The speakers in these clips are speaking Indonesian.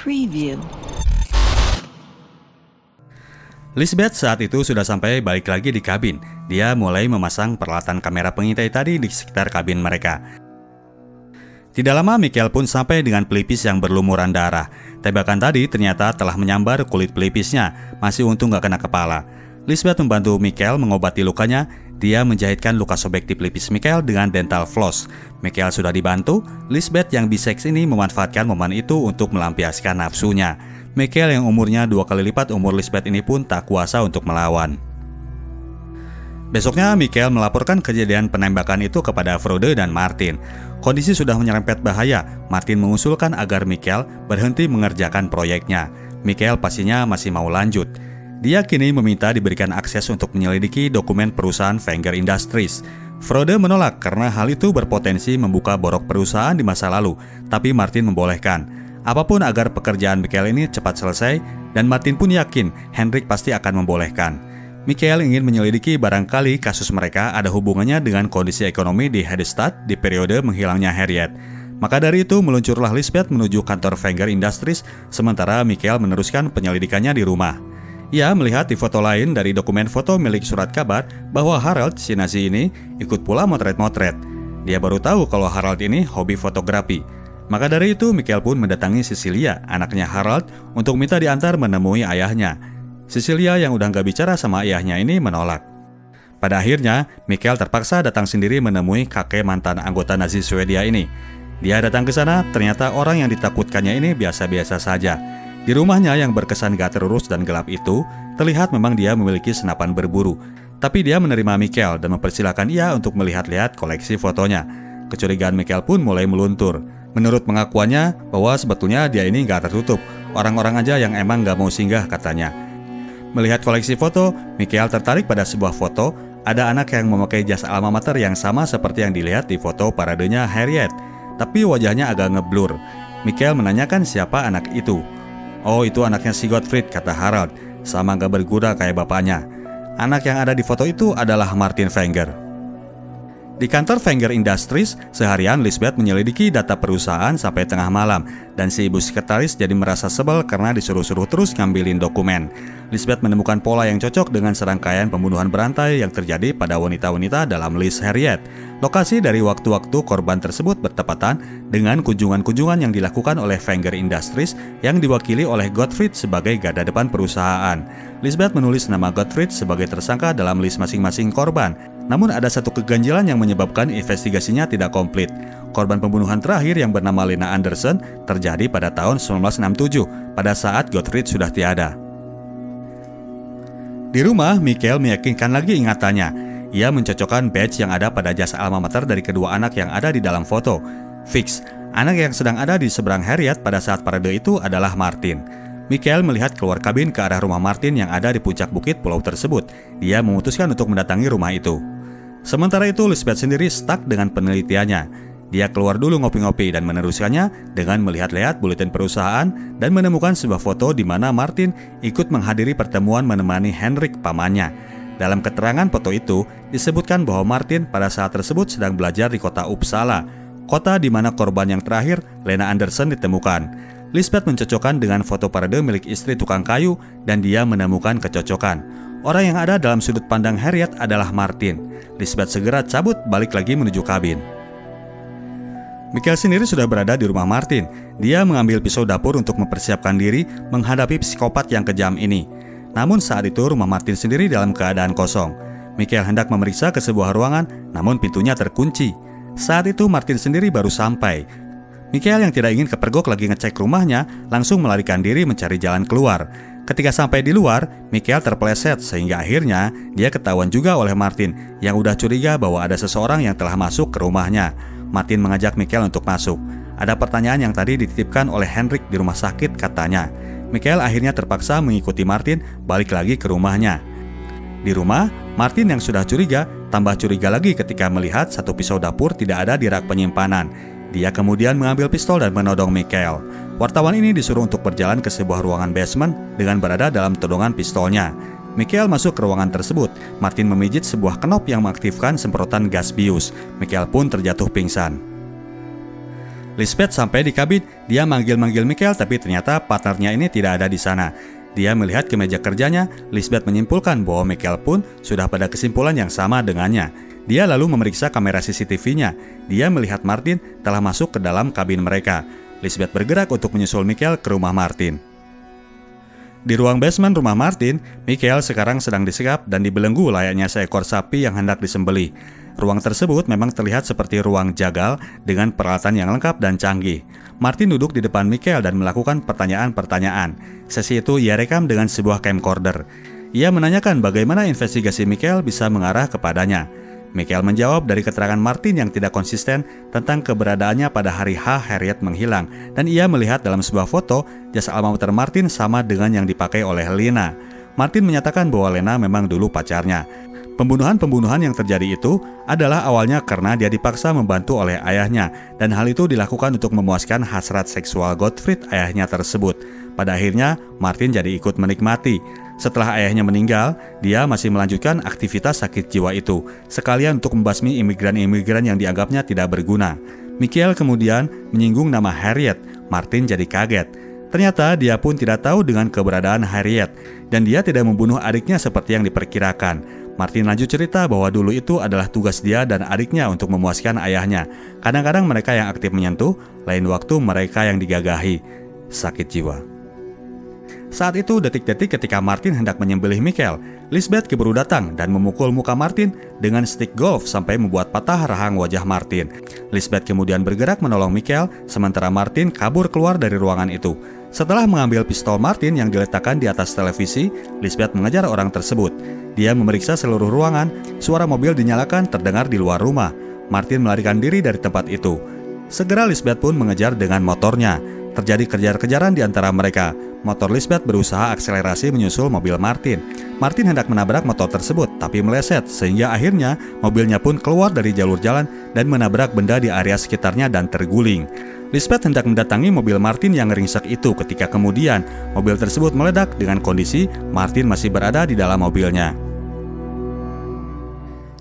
Preview. Lisbeth saat itu sudah sampai balik lagi di kabin. Dia mulai memasang peralatan kamera pengintai tadi di sekitar kabin mereka. Tidak lama Michael pun sampai dengan pelipis yang berlumuran darah. Tembakan tadi ternyata telah menyambar kulit pelipisnya. Masih untung gak kena kepala. Lisbeth membantu Michael mengobati lukanya. Dia menjahitkan luka sobek di pelipis Michael dengan dental floss. Michael sudah dibantu. Lisbeth yang biseks ini memanfaatkan momen itu untuk melampiaskan nafsunya. Michael yang umurnya 2 kali lipat umur Lisbeth ini pun tak kuasa untuk melawan. Besoknya Michael melaporkan kejadian penembakan itu kepada Frode dan Martin. Kondisi sudah menyerempet bahaya. Martin mengusulkan agar Michael berhenti mengerjakan proyeknya. Michael pastinya masih mau lanjut. Dia kini meminta diberikan akses untuk menyelidiki dokumen perusahaan Wenger Industries. Frode menolak karena hal itu berpotensi membuka borok perusahaan di masa lalu, tapi Martin membolehkan. Apapun agar pekerjaan Michael ini cepat selesai, dan Martin pun yakin Henrik pasti akan membolehkan. Michael ingin menyelidiki barangkali kasus mereka ada hubungannya dengan kondisi ekonomi di Hedestad di periode menghilangnya Harriet. Maka dari itu meluncurlah Lisbeth menuju kantor Wenger Industries, sementara Michael meneruskan penyelidikannya di rumah. Ia melihat di foto lain dari dokumen foto milik surat kabar bahwa Harald si Nazi ini ikut pula motret-motret. Dia baru tahu kalau Harald ini hobi fotografi. Maka dari itu Michael pun mendatangi Cecilia, anaknya Harald, untuk minta diantar menemui ayahnya. Cecilia yang udah gak bicara sama ayahnya ini menolak. Pada akhirnya, Michael terpaksa datang sendiri menemui kakek mantan anggota Nazi Swedia ini. Dia datang ke sana, ternyata orang yang ditakutkannya ini biasa-biasa saja. Di rumahnya yang berkesan gak terurus dan gelap itu, terlihat memang dia memiliki senapan berburu. Tapi dia menerima Michael dan mempersilahkan ia untuk melihat-lihat koleksi fotonya. Kecurigaan Michael pun mulai meluntur. Menurut pengakuannya bahwa sebetulnya dia ini gak tertutup. Orang-orang aja yang emang gak mau singgah katanya. Melihat koleksi foto, Michael tertarik pada sebuah foto. Ada anak yang memakai jas alma mater yang sama seperti yang dilihat di foto paradenya Harriet. Tapi wajahnya agak ngeblur. Michael menanyakan siapa anak itu. Oh, itu anaknya si Gottfried, kata Harald. Sama gak berguna kayak bapaknya. Anak yang ada di foto itu adalah Martin Wenger. Di kantor Wenger Industries, seharian Lisbeth menyelidiki data perusahaan sampai tengah malam. Dan si ibu sekretaris jadi merasa sebel karena disuruh-suruh terus ngambilin dokumen. Lisbeth menemukan pola yang cocok dengan serangkaian pembunuhan berantai yang terjadi pada wanita-wanita dalam list Harriet. Lokasi dari waktu-waktu korban tersebut bertepatan dengan kunjungan-kunjungan yang dilakukan oleh Wenger Industries yang diwakili oleh Gottfried sebagai garda depan perusahaan. Lisbeth menulis nama Gottfried sebagai tersangka dalam list masing-masing korban. Namun ada satu keganjilan yang menyebabkan investigasinya tidak komplit. Korban pembunuhan terakhir yang bernama Lena Anderson terjadi pada tahun 1967, pada saat Gottfried sudah tiada. Di rumah, Michael meyakinkan lagi ingatannya. Ia mencocokkan badge yang ada pada jas alma mater dari kedua anak yang ada di dalam foto. Fix, anak yang sedang ada di seberang Harriet pada saat parade itu adalah Martin. Michael melihat keluar kabin ke arah rumah Martin yang ada di puncak bukit pulau tersebut. Dia memutuskan untuk mendatangi rumah itu. Sementara itu, Lisbeth sendiri stuck dengan penelitiannya. Dia keluar dulu ngopi-ngopi dan meneruskannya dengan melihat-lihat buletin perusahaan dan menemukan sebuah foto di mana Martin ikut menghadiri pertemuan menemani Henrik pamannya. Dalam keterangan foto itu, disebutkan bahwa Martin pada saat tersebut sedang belajar di kota Uppsala, kota di mana korban yang terakhir, Lena Anderson, ditemukan. Lisbeth mencocokkan dengan foto parade milik istri tukang kayu dan dia menemukan kecocokan. Orang yang ada dalam sudut pandang Harriet adalah Martin. Lisbeth segera cabut balik lagi menuju kabin. Michael sendiri sudah berada di rumah Martin. Dia mengambil pisau dapur untuk mempersiapkan diri menghadapi psikopat yang kejam ini. Namun saat itu rumah Martin sendiri dalam keadaan kosong. Michael hendak memeriksa ke sebuah ruangan, namun pintunya terkunci. Saat itu Martin sendiri baru sampai. Michael yang tidak ingin kepergok lagi ngecek rumahnya, langsung melarikan diri mencari jalan keluar. Ketika sampai di luar, Michael terpeleset sehingga akhirnya dia ketahuan juga oleh Martin yang udah curiga bahwa ada seseorang yang telah masuk ke rumahnya. Martin mengajak Michael untuk masuk. Ada pertanyaan yang tadi dititipkan oleh Henrik di rumah sakit katanya. Michael akhirnya terpaksa mengikuti Martin balik lagi ke rumahnya. Di rumah, Martin yang sudah curiga tambah curiga lagi ketika melihat satu pisau dapur tidak ada di rak penyimpanan. Dia kemudian mengambil pistol dan menodong Michael. Wartawan ini disuruh untuk berjalan ke sebuah ruangan basement dengan berada dalam todongan pistolnya. Michael masuk ke ruangan tersebut. Martin memijit sebuah knop yang mengaktifkan semprotan gas bius. Michael pun terjatuh pingsan. Lisbeth sampai di kabin. Dia manggil-manggil Michael, tapi ternyata partnernya ini tidak ada di sana. Dia melihat ke meja kerjanya. Lisbeth menyimpulkan bahwa Michael pun sudah pada kesimpulan yang sama dengannya. Dia lalu memeriksa kamera CCTV-nya. Dia melihat Martin telah masuk ke dalam kabin mereka. Lisbeth bergerak untuk menyusul Michael ke rumah Martin. Di ruang basement rumah Martin, Michael sekarang sedang disekap dan dibelenggu layaknya seekor sapi yang hendak disembelih. Ruang tersebut memang terlihat seperti ruang jagal dengan peralatan yang lengkap dan canggih. Martin duduk di depan Michael dan melakukan pertanyaan-pertanyaan. Sesi itu ia rekam dengan sebuah camcorder. Ia menanyakan bagaimana investigasi Michael bisa mengarah kepadanya. Michael menjawab dari keterangan Martin yang tidak konsisten tentang keberadaannya pada hari H Harriet menghilang, dan ia melihat dalam sebuah foto jas alma mater Martin sama dengan yang dipakai oleh Lena. Martin menyatakan bahwa Lena memang dulu pacarnya. Pembunuhan-pembunuhan yang terjadi itu adalah awalnya karena dia dipaksa membantu oleh ayahnya, dan hal itu dilakukan untuk memuaskan hasrat seksual Gottfried ayahnya tersebut. Pada akhirnya, Martin jadi ikut menikmati. Setelah ayahnya meninggal, dia masih melanjutkan aktivitas sakit jiwa itu, sekalian untuk membasmi imigran-imigran yang dianggapnya tidak berguna. Michael kemudian menyinggung nama Harriet. Martin jadi kaget. Ternyata dia pun tidak tahu dengan keberadaan Harriet, dan dia tidak membunuh adiknya seperti yang diperkirakan. Martin lanjut cerita bahwa dulu itu adalah tugas dia dan adiknya untuk memuaskan ayahnya. Kadang-kadang mereka yang aktif menyentuh, lain waktu mereka yang digagahi. Sakit jiwa. Saat itu detik-detik ketika Martin hendak menyembelih Michael, Lisbeth keburu datang dan memukul muka Martin dengan stick golf sampai membuat patah rahang wajah Martin. Lisbeth kemudian bergerak menolong Michael, sementara Martin kabur keluar dari ruangan itu. Setelah mengambil pistol Martin yang diletakkan di atas televisi, Lisbeth mengejar orang tersebut. Dia memeriksa seluruh ruangan. Suara mobil dinyalakan terdengar di luar rumah. Martin melarikan diri dari tempat itu. Segera Lisbeth pun mengejar dengan motornya. Terjadi kejar-kejaran di antara mereka. Motor Lisbeth berusaha akselerasi menyusul mobil Martin. Martin hendak menabrak motor tersebut, tapi meleset, sehingga akhirnya mobilnya pun keluar dari jalur jalan dan menabrak benda di area sekitarnya dan terguling. Lisbeth hendak mendatangi mobil Martin yang ringsek itu ketika kemudian mobil tersebut meledak dengan kondisi Martin masih berada di dalam mobilnya.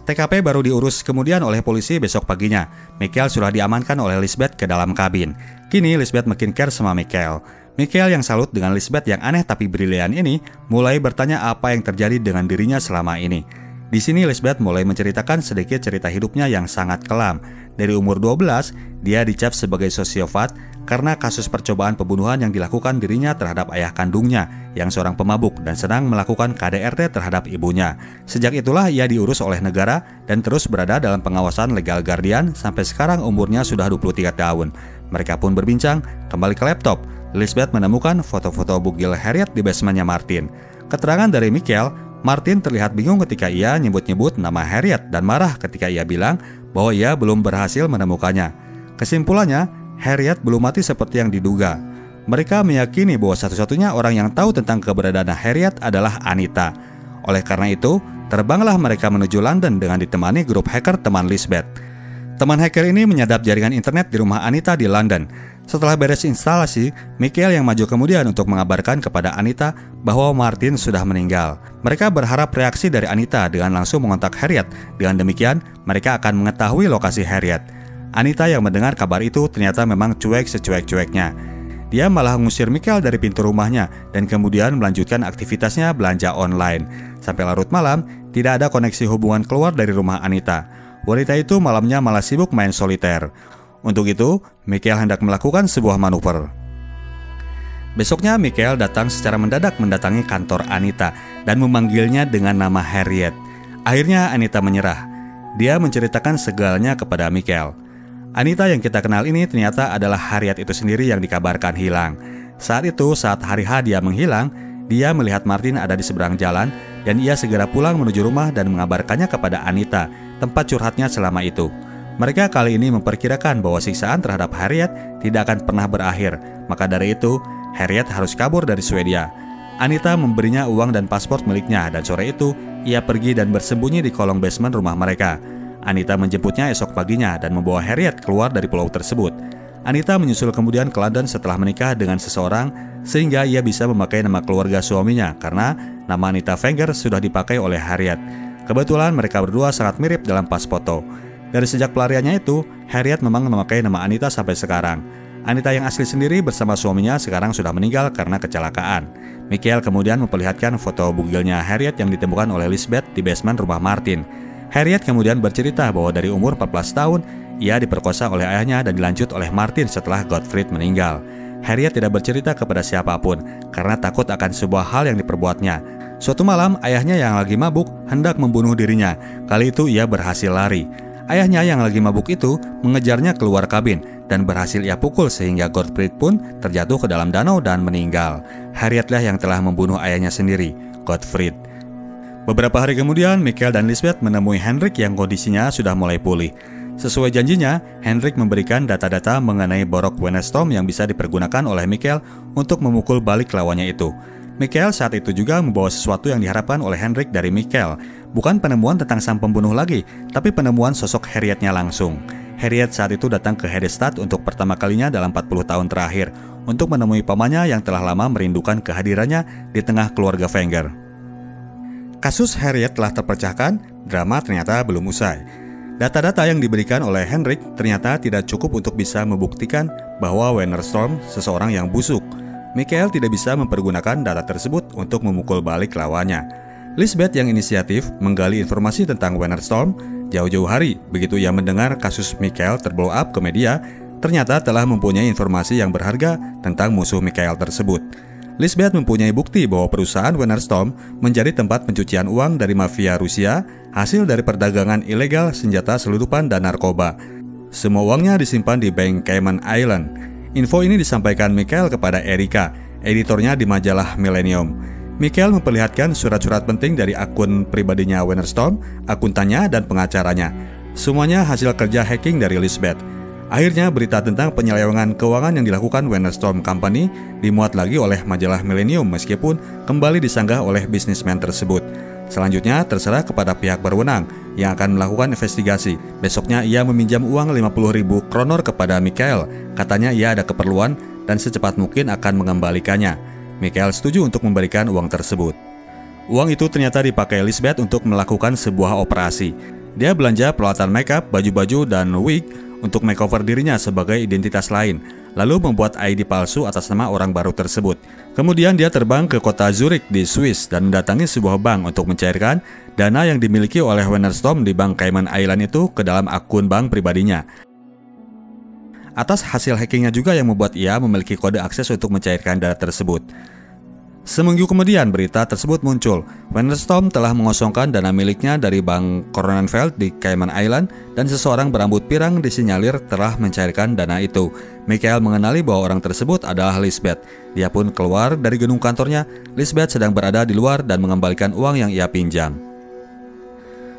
TKP baru diurus kemudian oleh polisi besok paginya. Michael sudah diamankan oleh Lisbeth ke dalam kabin. Kini Lisbeth makin care sama Michael. Michael yang salut dengan Lisbeth yang aneh tapi brilian ini mulai bertanya apa yang terjadi dengan dirinya selama ini. Di sini Lisbeth mulai menceritakan sedikit cerita hidupnya yang sangat kelam. Dari umur 12, dia dicap sebagai sosiopat karena kasus percobaan pembunuhan yang dilakukan dirinya terhadap ayah kandungnya yang seorang pemabuk dan sedang melakukan KDRT terhadap ibunya. Sejak itulah ia diurus oleh negara dan terus berada dalam pengawasan legal guardian sampai sekarang umurnya sudah 23 tahun. Mereka pun berbincang, kembali ke laptop. Lisbeth menemukan foto-foto bugil Harriet di basementnya Martin. Keterangan dari Michael, Martin terlihat bingung ketika ia nyebut-nyebut nama Harriet dan marah ketika ia bilang bahwa ia belum berhasil menemukannya. Kesimpulannya, Harriet belum mati seperti yang diduga. Mereka meyakini bahwa satu-satunya orang yang tahu tentang keberadaan Harriet adalah Anita. Oleh karena itu, terbanglah mereka menuju London dengan ditemani grup hacker teman Lisbeth. Teman hacker ini menyadap jaringan internet di rumah Anita di London. Setelah beres instalasi, Michael yang maju kemudian untuk mengabarkan kepada Anita bahwa Martin sudah meninggal. Mereka berharap reaksi dari Anita dengan langsung mengontak Harriet. Dengan demikian, mereka akan mengetahui lokasi Harriet. Anita yang mendengar kabar itu ternyata memang cuek secuek-cueknya. Dia malah mengusir Michael dari pintu rumahnya dan kemudian melanjutkan aktivitasnya belanja online. Sampai larut malam, tidak ada koneksi hubungan keluar dari rumah Anita. Wanita itu malamnya malah sibuk main soliter. Untuk itu, Michael hendak melakukan sebuah manuver. Besoknya, Michael datang secara mendadak mendatangi kantor Anita dan memanggilnya dengan nama Harriet. Akhirnya Anita menyerah. Dia menceritakan segalanya kepada Michael. Anita yang kita kenal ini ternyata adalah Harriet itu sendiri yang dikabarkan hilang. Saat itu, saat hari H dia menghilang, dia melihat Martin ada di seberang jalan dan ia segera pulang menuju rumah dan mengabarkannya kepada Anita, tempat curhatnya selama itu. Mereka kali ini memperkirakan bahwa siksaan terhadap Harriet tidak akan pernah berakhir. Maka dari itu, Harriet harus kabur dari Swedia. Anita memberinya uang dan paspor miliknya dan sore itu, ia pergi dan bersembunyi di kolong basement rumah mereka. Anita menjemputnya esok paginya dan membawa Harriet keluar dari pulau tersebut. Anita menyusul kemudian ke London setelah menikah dengan seseorang sehingga ia bisa memakai nama keluarga suaminya karena nama Anita Wenger sudah dipakai oleh Harriet. Kebetulan mereka berdua sangat mirip dalam pas foto. Dari sejak pelariannya itu, Harriet memang memakai nama Anita sampai sekarang. Anita yang asli sendiri bersama suaminya sekarang sudah meninggal karena kecelakaan. Michael kemudian memperlihatkan foto bugilnya Harriet yang ditemukan oleh Lisbeth di basement rumah Martin. Harriet kemudian bercerita bahwa dari umur 14 tahun, ia diperkosa oleh ayahnya dan dilanjut oleh Martin setelah Gottfried meninggal. Harriet tidak bercerita kepada siapapun karena takut akan sebuah hal yang diperbuatnya. Suatu malam, ayahnya yang lagi mabuk hendak membunuh dirinya. Kali itu ia berhasil lari. Ayahnya yang lagi mabuk itu mengejarnya keluar kabin dan berhasil ia pukul sehingga Gottfried pun terjatuh ke dalam danau dan meninggal. Harrietlah yang telah membunuh ayahnya sendiri, Gottfried. Beberapa hari kemudian, Michael dan Lisbeth menemui Henrik yang kondisinya sudah mulai pulih. Sesuai janjinya, Henrik memberikan data-data mengenai borok Wennerstorm yang bisa dipergunakan oleh Michael untuk memukul balik lawannya itu. Michael saat itu juga membawa sesuatu yang diharapkan oleh Henrik dari Michael. Bukan penemuan tentang sang pembunuh lagi, tapi penemuan sosok Harrietnya langsung. Harriet saat itu datang ke Hedestad untuk pertama kalinya dalam 40 tahun terakhir untuk menemui pamannya yang telah lama merindukan kehadirannya di tengah keluarga Wenger. Kasus Harriet telah terpecahkan, drama ternyata belum usai. Data-data yang diberikan oleh Henrik ternyata tidak cukup untuk bisa membuktikan bahwa Wennerstorm seseorang yang busuk. Michael tidak bisa mempergunakan data tersebut untuk memukul balik lawannya. Lisbeth yang inisiatif menggali informasi tentang Wennerstorm jauh-jauh hari. Begitu ia mendengar kasus Michael terblow up ke media, ternyata telah mempunyai informasi yang berharga tentang musuh Michael tersebut. Lisbeth mempunyai bukti bahwa perusahaan Wennerstorm menjadi tempat pencucian uang dari mafia Rusia, hasil dari perdagangan ilegal senjata selundupan dan narkoba. Semua uangnya disimpan di Bank Cayman Island. Info ini disampaikan Michael kepada Erika, editornya di majalah Millennium. Michael memperlihatkan surat-surat penting dari akun pribadinya Wennerstorm, akuntannya, dan pengacaranya. Semuanya hasil kerja hacking dari Lisbeth. Akhirnya berita tentang penyelewengan keuangan yang dilakukan Wennerstorm Company dimuat lagi oleh majalah Millennium meskipun kembali disanggah oleh bisnismen tersebut. Selanjutnya terserah kepada pihak berwenang yang akan melakukan investigasi. Besoknya ia meminjam uang 50.000 kronor kepada Michael. Katanya ia ada keperluan dan secepat mungkin akan mengembalikannya. Michael setuju untuk memberikan uang tersebut. Uang itu ternyata dipakai Lisbeth untuk melakukan sebuah operasi. Dia belanja peralatan makeup, baju-baju, dan wig untuk makeover dirinya sebagai identitas lain, lalu membuat ID palsu atas nama orang baru tersebut. Kemudian dia terbang ke kota Zurich di Swiss dan mendatangi sebuah bank untuk mencairkan dana yang dimiliki oleh Wennerstorm di Bank Cayman Island itu ke dalam akun bank pribadinya. Atas hasil hackingnya juga yang membuat ia memiliki kode akses untuk mencairkan dana tersebut. Seminggu kemudian berita tersebut muncul. Wennerstorm telah mengosongkan dana miliknya dari Bank Coronenfeld di Cayman Island dan seseorang berambut pirang disinyalir telah mencairkan dana itu. Michael mengenali bahwa orang tersebut adalah Lisbeth. Dia pun keluar dari gedung kantornya. Lisbeth sedang berada di luar dan mengembalikan uang yang ia pinjam.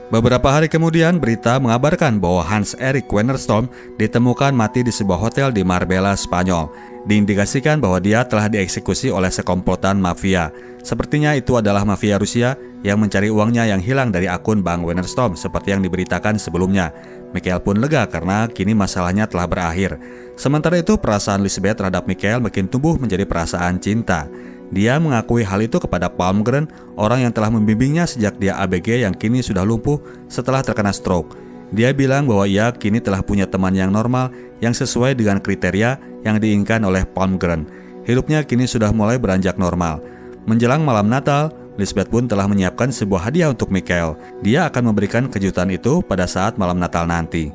Beberapa hari kemudian, berita mengabarkan bahwa Hans-Erik Wennerstorm ditemukan mati di sebuah hotel di Marbella, Spanyol. Diindikasikan bahwa dia telah dieksekusi oleh sekomplotan mafia. Sepertinya itu adalah mafia Rusia yang mencari uangnya yang hilang dari akun Bank Wennerstorm seperti yang diberitakan sebelumnya. Michael pun lega karena kini masalahnya telah berakhir. Sementara itu, perasaan Lisbeth terhadap Michael makin tumbuh menjadi perasaan cinta. Dia mengakui hal itu kepada Palmgren, orang yang telah membimbingnya sejak dia ABG yang kini sudah lumpuh setelah terkena stroke. Dia bilang bahwa ia kini telah punya teman yang normal yang sesuai dengan kriteria yang diinginkan oleh Palmgren. Hidupnya kini sudah mulai beranjak normal. Menjelang malam Natal, Lisbeth pun telah menyiapkan sebuah hadiah untuk Michael. Dia akan memberikan kejutan itu pada saat malam Natal nanti.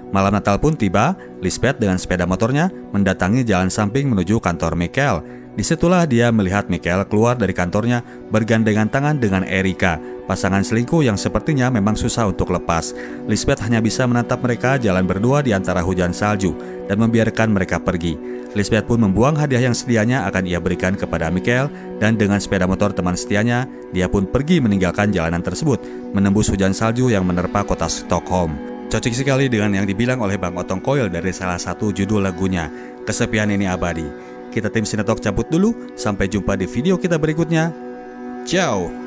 Malam Natal pun tiba, Lisbeth dengan sepeda motornya mendatangi jalan samping menuju kantor Michael. Disitulah dia melihat Michael keluar dari kantornya bergandengan tangan dengan Erika, pasangan selingkuh yang sepertinya memang susah untuk lepas. Lisbeth hanya bisa menatap mereka jalan berdua di antara hujan salju dan membiarkan mereka pergi. Lisbeth pun membuang hadiah yang sedianya akan ia berikan kepada Michael dan dengan sepeda motor teman setianya, dia pun pergi meninggalkan jalanan tersebut, menembus hujan salju yang menerpa kota Stockholm. Cocok sekali dengan yang dibilang oleh Bang Otong Koil dari salah satu judul lagunya, Kesepian Ini Abadi. Kita tim Sinetalk cabut dulu, sampai jumpa di video kita berikutnya. Ciao!